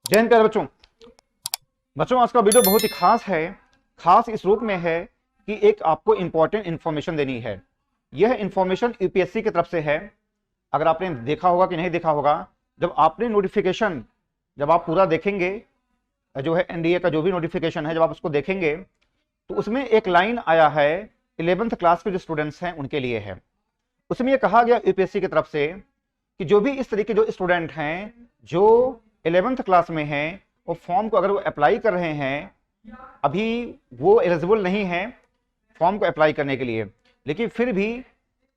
जय हिंद प्यारे बच्चों। बच्चों आज का वीडियो बहुत ही खास है। खास इस रूप में है कि एक आपको इंपॉर्टेंट इंफॉर्मेशन देनी है। यह इंफॉर्मेशन यूपीएससी की तरफ से है। अगर आपने देखा होगा कि नहीं देखा होगा, जब आपने नोटिफिकेशन जब आप पूरा देखेंगे, जो है एनडीए का जो भी नोटिफिकेशन है, जब आप उसको देखेंगे तो उसमें एक लाइन आया है 11th क्लास के जो स्टूडेंट्स हैं उनके लिए है। उसमें यह कहा गया यूपीएससी की तरफ से कि जो भी इस तरीके जो स्टूडेंट हैं जो 11th क्लास में हैं, वो फॉर्म को अगर वो अप्लाई कर रहे हैं, अभी वो एलिजिबल नहीं है फॉर्म को अप्लाई करने के लिए, लेकिन फिर भी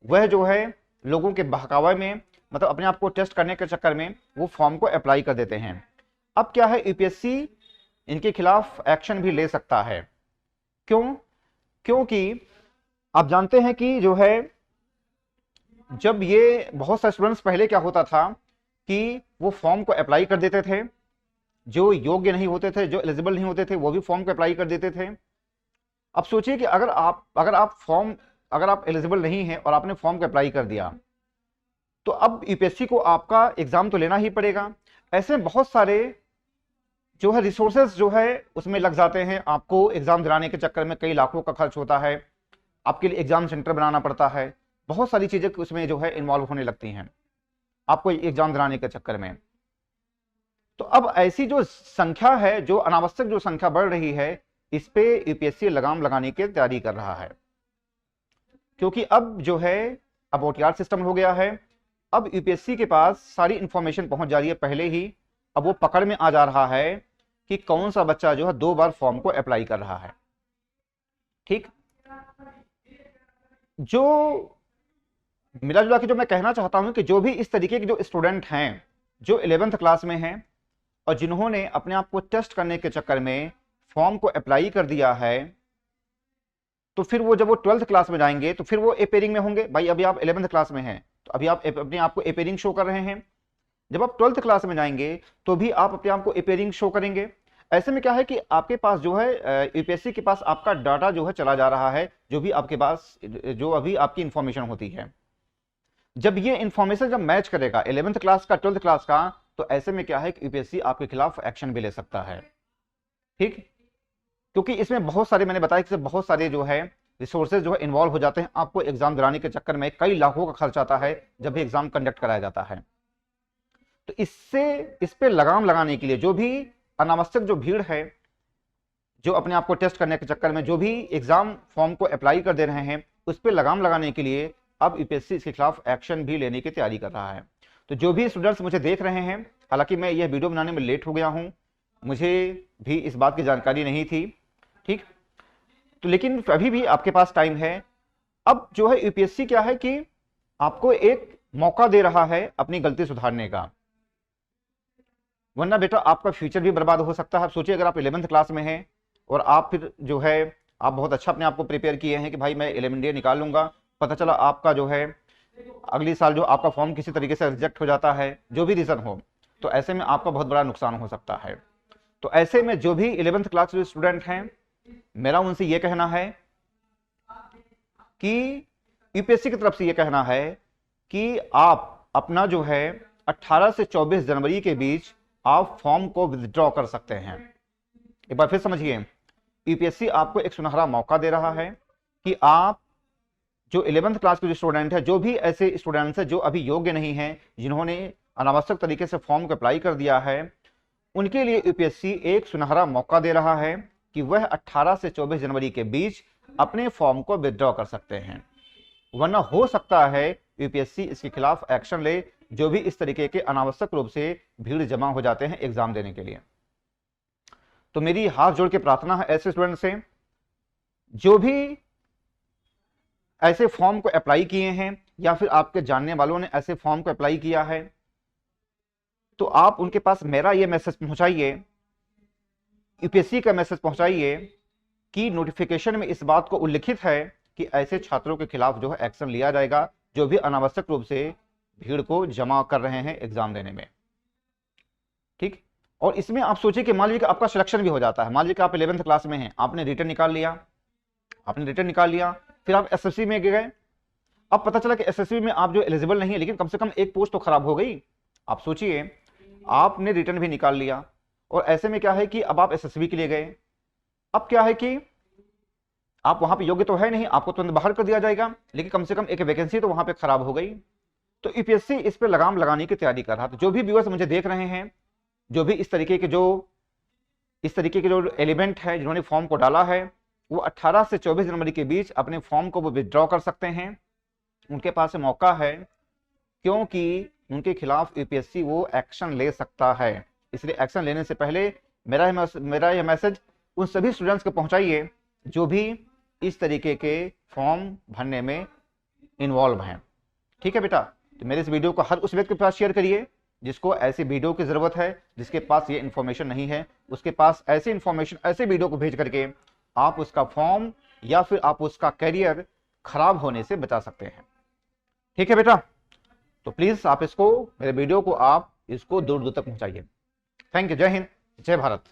वह जो है लोगों के बहकावे में, मतलब अपने आप को टेस्ट करने के चक्कर में वो फॉर्म को अप्लाई कर देते हैं। अब क्या है, यूपीएससी इनके खिलाफ एक्शन भी ले सकता है। क्यों? क्योंकि आप जानते हैं कि जो है जब ये बहुत सारे स्टूडेंट्स पहले क्या होता था कि वो फॉर्म को अप्लाई कर देते थे, जो योग्य नहीं होते थे, जो एलिजिबल नहीं होते थे, वो भी फॉर्म को अप्लाई कर देते थे। अब सोचिए कि अगर आप एलिजिबल नहीं हैं और आपने फॉर्म को अप्लाई कर दिया, तो अब यूपीएससी को आपका एग्जाम तो लेना ही पड़ेगा। ऐसे बहुत सारे जो है रिसोर्सेज जो है उसमें लग जाते हैं। आपको एग्जाम दिलाने के चक्कर में कई लाखों का खर्च होता है, आपके लिए एग्जाम सेंटर बनाना पड़ता है, बहुत सारी चीजें उसमें जो है इन्वॉल्व होने लगती हैं आपको एग्जाम दिलाने के चक्कर में। तो अब ऐसी जो संख्या है, जो अनावश्यक जो संख्या बढ़ रही है, इस पे यूपीएससी लगाम लगाने की तैयारी कर रहा है। क्योंकि अब जो है अब ओटीआर सिस्टम हो गया है। अब यूपीएससी के पास सारी इंफॉर्मेशन पहुंच जा रही है पहले ही। अब वो पकड़ में आ जा रहा है कि कौन सा बच्चा जो है 2 बार फॉर्म को अप्लाई कर रहा है। ठीक, जो मिला जुला के जो मैं कहना चाहता हूं कि जो भी इस तरीके के जो स्टूडेंट हैं जो 11th क्लास में हैं और जिन्होंने अपने आप को टेस्ट करने के चक्कर में फॉर्म को अप्लाई कर दिया है, तो फिर वो जब वो 12th क्लास में जाएंगे तो फिर वो अपेयरिंग में होंगे। भाई अभी आप 11th क्लास में हैं तो अभी आप अपने आप को अपेयरिंग शो कर रहे हैं। जब आप 12th क्लास में जाएंगे तो भी आप अपने आप को अपेयरिंग शो करेंगे। ऐसे में क्या है कि आपके पास जो है यूपीएससी के पास आपका डाटा जो है चला जा रहा है, जो भी आपके पास जो अभी आपकी इंफॉर्मेशन होती है। जब ये इंफॉर्मेशन जब मैच करेगा 11th क्लास का 12th क्लास का, तो ऐसे में क्या है कि यूपीएससी आपके खिलाफ एक्शन भी ले सकता है। ठीक, क्योंकि इसमें बहुत सारे, मैंने बताया कि बहुत सारे जो है रिसोर्सेज जो है इन्वॉल्व हो जाते हैं। आपको एग्जाम दिलाने के चक्कर में कई लाखों का खर्च आता है जब भी एग्जाम कंडक्ट कराया जाता है। तो इस पे लगाम लगाने के लिए जो भी अनावश्यक जो भीड़ है, जो अपने आप को टेस्ट करने के चक्कर में जो भी एग्जाम फॉर्म को अप्लाई कर दे रहे हैं, उस पर लगाम लगाने के लिए अब यूपीएससी इसके खिलाफ एक्शन भी लेने की तैयारी कर रहा है। तो जो भी स्टूडेंट्स मुझे देख रहे हैं, हालांकि मैं यह वीडियो बनाने में लेट हो गया हूं, मुझे भी इस बात की जानकारी नहीं थी। ठीक, तो लेकिन अभी भी आपके पास टाइम है। अब जो है यूपीएससी क्या है कि आपको एक मौका दे रहा है अपनी गलती सुधारने का, वरना बेटा आपका फ्यूचर भी बर्बाद हो सकता है। आप सोचिए, अगर आप 11th क्लास में हैं और आप फिर जो है आप बहुत अच्छा अपने आप को प्रिपेयर किए हैं कि भाई मैं 11 निकाल लूंगा, पता चला आपका जो है अगली साल जो आपका फॉर्म किसी तरीके से रिजेक्ट हो जाता है, जो भी रीजन हो, तो ऐसे में आपका बहुत बड़ा नुकसान हो सकता है। तो ऐसे में जो भी 11th क्लास के स्टूडेंट हैं, मेरा उनसे यह कहना है कि यूपीएससी की तरफ से यह कहना है कि आप अपना जो है 18 से 24 जनवरी के बीच आप फॉर्म को विथड्रॉ कर सकते हैं। एक बार फिर समझिए, यूपीएससी आपको एक सुनहरा मौका दे रहा है कि आप जो 11th क्लास के जो स्टूडेंट है, जो भी ऐसे स्टूडेंट्स हैं जो अभी योग्य नहीं हैं, जिन्होंने अनावश्यक तरीके से फॉर्म को अप्लाई कर दिया है, उनके लिए यूपीएससी एक सुनहरा मौका दे रहा है कि वह 18 से 24 जनवरी के बीच अपने फॉर्म को विथड्रॉ कर सकते हैं। वरना हो सकता है यूपीएससी इसके खिलाफ एक्शन ले, जो भी इस तरीके के अनावश्यक रूप से भीड़ जमा हो जाते हैं एग्जाम देने के लिए। तो मेरी हाथ जोड़ के प्रार्थना है ऐसे स्टूडेंट से जो भी ऐसे फॉर्म को अप्लाई किए हैं या फिर आपके जानने वालों ने ऐसे फॉर्म को अप्लाई किया है, तो आप उनके पास मेरा ये मैसेज पहुंचाइए, यूपीएससी का मैसेज पहुंचाइए कि नोटिफिकेशन में इस बात को उल्लिखित है कि ऐसे छात्रों के खिलाफ जो है एक्शन लिया जाएगा जो भी अनावश्यक रूप से भीड़ को जमा कर रहे हैं एग्जाम देने में। ठीक, और इसमें आप सोचिए कि मान लीजिए कि आपका सिलेक्शन भी हो जाता है। मान लीजिए कि आप 11th क्लास में हैं, आपने रिटर्न निकाल लिया, फिर आप एसएससी में गए। अब पता चला कि एसएससी में आप जो एलिजिबल नहीं है, लेकिन कम से कम एक पोस्ट तो खराब हो गई। आप सोचिए, आपने रिटर्न भी निकाल लिया और ऐसे में क्या है कि अब आप एसएसबी के लिए गए, अब क्या है कि आप वहां पे योग्य तो है नहीं, आपको तुरंत बाहर कर दिया जाएगा, लेकिन कम से कम एक वैकेंसी तो वहां पे खराब हो गई। तो यूपीएससी इस पे लगाम लगाने की तैयारी कर रहा था। जो भी व्यूअर्स मुझे देख रहे हैं, जो भी इस तरीके के जो एलिमेंट है जिन्होंने फॉर्म को डाला है, वो 18 से 24 जनवरी के बीच अपने फॉर्म को वो विथड्रॉ कर सकते हैं। उनके पास मौका है, क्योंकि उनके खिलाफ यूपीएससी वो एक्शन ले सकता है। इसलिए एक्शन लेने से पहले मेरा यह मैसेज उन सभी स्टूडेंट्स को पहुंचाइए जो भी इस तरीके के फॉर्म भरने में इन्वॉल्व हैं। ठीक है बेटा, तो मेरे इस वीडियो को हर उस व्यक्ति के पास शेयर करिए जिसको ऐसी वीडियो की जरूरत है, जिसके पास ये इन्फॉर्मेशन नहीं है, उसके पास ऐसी इन्फॉर्मेशन, ऐसे वीडियो को भेज करके आप उसका फॉर्म या फिर आप उसका करियर खराब होने से बचा सकते हैं। ठीक है बेटा, तो प्लीज आप इसको, मेरे वीडियो को आप इसको दूर दूर तक पहुंचाइए। Thank you. जय हिंद, जय भारत।